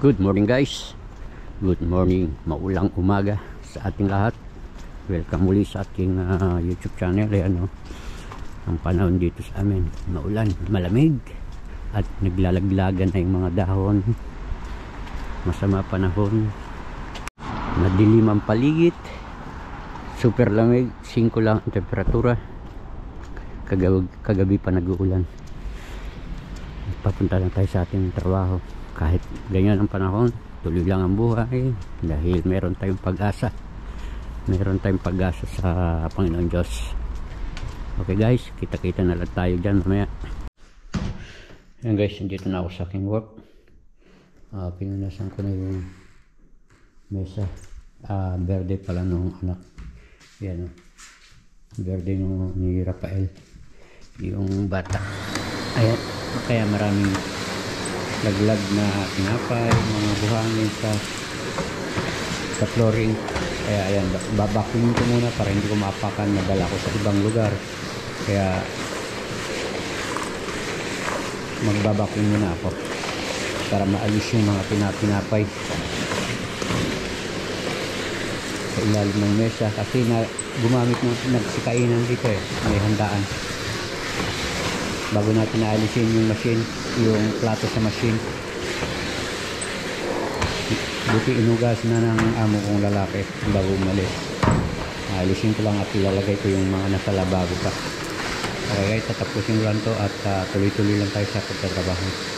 Good morning guys. Good morning, maulang umaga sa ating lahat. Welcome muli sa ating YouTube channel. Ayan, ang panahon dito sa amin, maulan, malamig at naglalaglagan na yung mga dahon. Masama panahon, madilim ang paligid, super lamig, 5 lang ang temperatura. Kagabi pa nag-uulan. Papunta lang tayo sa ating trabaho. Kahit ganyan ang panahon, tuloy lang ang buhay dahil meron tayong pag-asa. Meron tayong pag-asa sa Panginoon Diyos. Okay guys, kita-kita na lang tayo dyan mamaya. Ayan guys, dito na ako sa aking work. Pinunasan ko na yung mesa. Birthday pala nung anak. Yan, birthday ni Rafael, yung bata. Ayan, kaya maraming laglag na tinapay, mga buhangin sa flooring. Kaya ayan, babakunin ko muna para hindi ko maapakan, madala ko sa ibang lugar. Kaya magbabakunin muna ako para maalis yung mga tinapay sa ilalim ng mesa, kasi gumamit ng nagsikainan dito may handaan. Bago natin naalisin yung machine, yung plato sa machine, buti inugas na ng amo kong lalaki bago umalis. Alisin ko lang at ilalagay ko yung mga nasa lababo pa. Okay guys, tatapusin ko lang to at tuloy-tuloy lang tayo sa pagtatrabaho.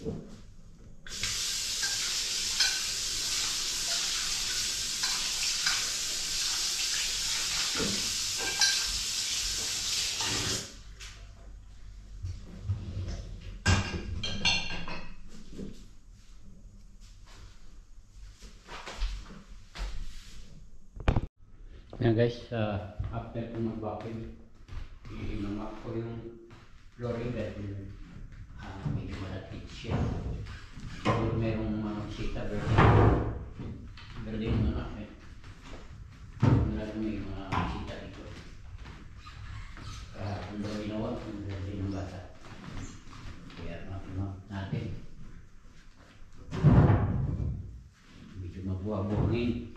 Yan guys, after kong mag-vacuum, i-map ko yung flooring dahil medyo malapit siya. Siguro merong mga sita verde yung mga maraming may mga sita dito. Kaya kung daw ginawa, kung verde yung bata. Kaya map natin. Medyo mabuha-buhangin.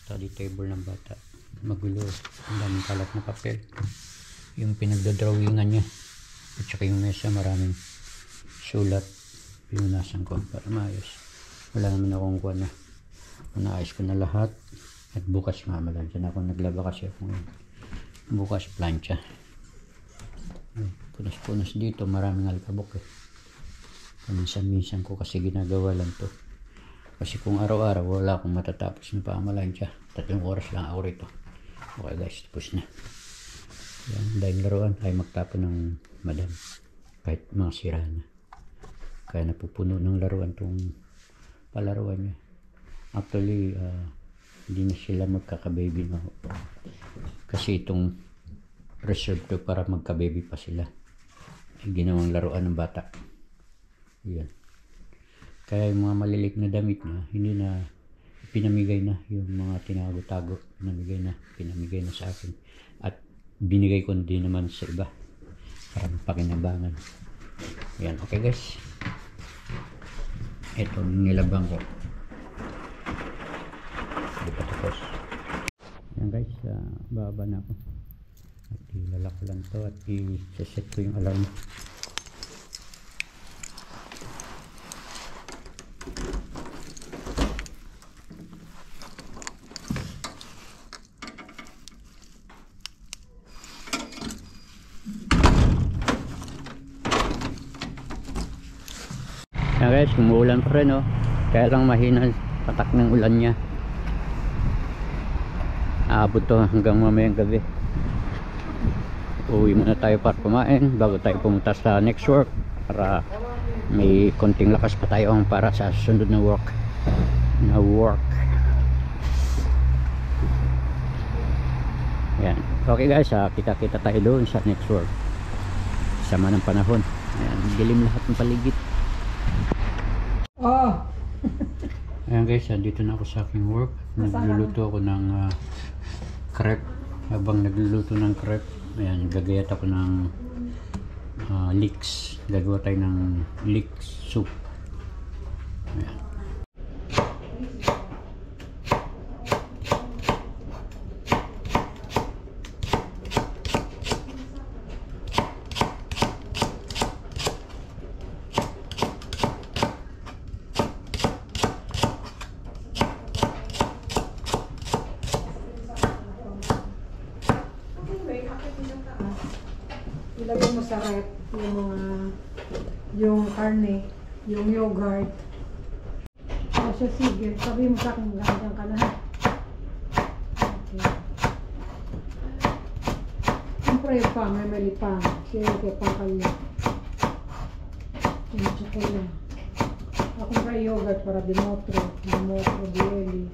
Study table ng bata, magulo, ang daming kalat na papel, yung pinagdodrawingan niya at saka yung mesa maraming sulat, pinunasan ko para maayos. Wala naman akong kuha na, naayos ko na lahat. At bukas nga malansya na ako, naglaba kasi ako ngayon. Bukas plancha, punas-punas dito, maraming alkabok paminsan-minsan ko kasi ginagawa lang to. Kasi kung araw-araw wala akong matatapos na pamalansya, 3 oras lang ako rito. Okay guys, tapos na. Yan, dahil laruan ay magtapon ng madam kahit mga sira na. Kaya napupuno ng laruan tong palaruan niya. Actually hindi na sila magkaka-baby na. Kasi itong reserve to para magka-baby pa sila. Ginawang laruan ng bata. Yan. Kaya yung mga malilik na damit na hindi na pinamigay na, yung mga tinago-tago pinamigay na sa akin at binigay ko din naman sa iba para pakinabangan. Yan, okay guys, ito nilabang ko, hindi pa tapos. guys, baba na ako at ilalak ko lang to at i-set ko yung alarm. Yan guys, umuulan pa rin, oh. Kaya lang mahina patak ng ulan niya. Aabot to hanggang mamayang gabi. Uwi muna tayo para kumain bago tayo pumunta sa next work, para may konting lakas pa tayo para sa susunod na work. Yan. Okay guys, kita-kita tayo doon sa next work. Sama ng panahon. Ayan, dilim lahat ng paligid. Oh. Ayan guys, dito na ako sa aking work. Nagluluto ako ng crepe. Habang nagluluto ng crepe, ayan, gagayat ako ng leeks. Gagawa tayo ng leeks soup. Ayan. Ilagay mo sa rep yung karne, yung yogurt. O siya, sige. Sabi mo sa akin, gagawin ka na. Okay. Siyempre pa, may mali pa. Siyempre pa kayo. Yung chocolate. Ako ka yogurt para dimotro. Dimotro, dieli.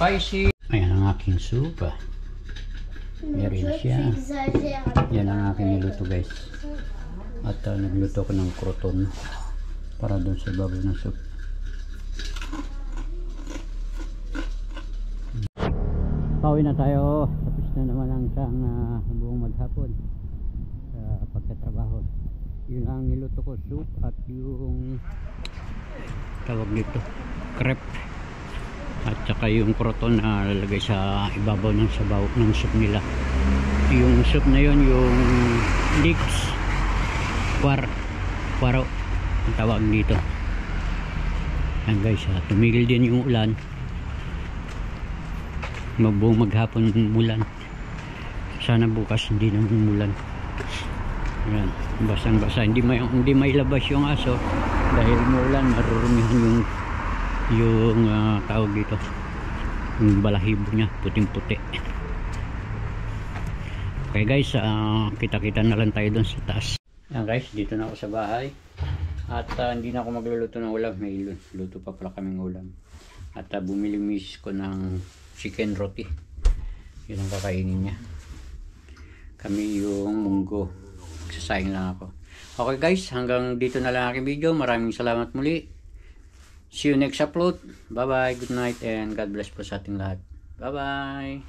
spicy. Ayan ang aking soup. Meron na siya. Yan ang aking niluto guys. At nagluto ko ng croton para doon sa ibabaw ng soup. Pauwi na tayo. Tapos na naman ang isang buong maghapon sa pagkatrabaho. Yun ang niluto ko, soup at yung tawag dito, crepe. At saka yung croton na lalagay sa ibabaw ng sabaw ng soup nila. Yung soup na yun, yung leeks kwaro ang tawag dito. Yan guys, tumigil din yung ulan. Buong maghapon mulan. Sana bukas hindi naman mulan. Yan, basang basa. Hindi may labas yung aso dahil mulan, marurumihan yung tawag dito, yung balahibo niya, puting puti. Okay guys, kita-kita na lang tayo doon sa taas. Yan guys, dito na ako sa bahay. At hindi na ako magluluto ng ulam. May luto pa pala kaming ulam. At bumili miss ko ng chicken roti. Yun ang kakainin niya. Kami yung munggo. Sasayang lang ako. Okay guys, hanggang dito na lang aking video. Maraming salamat muli. See you next upload. Bye bye, good night, and God bless po sa ating lahat. Bye bye.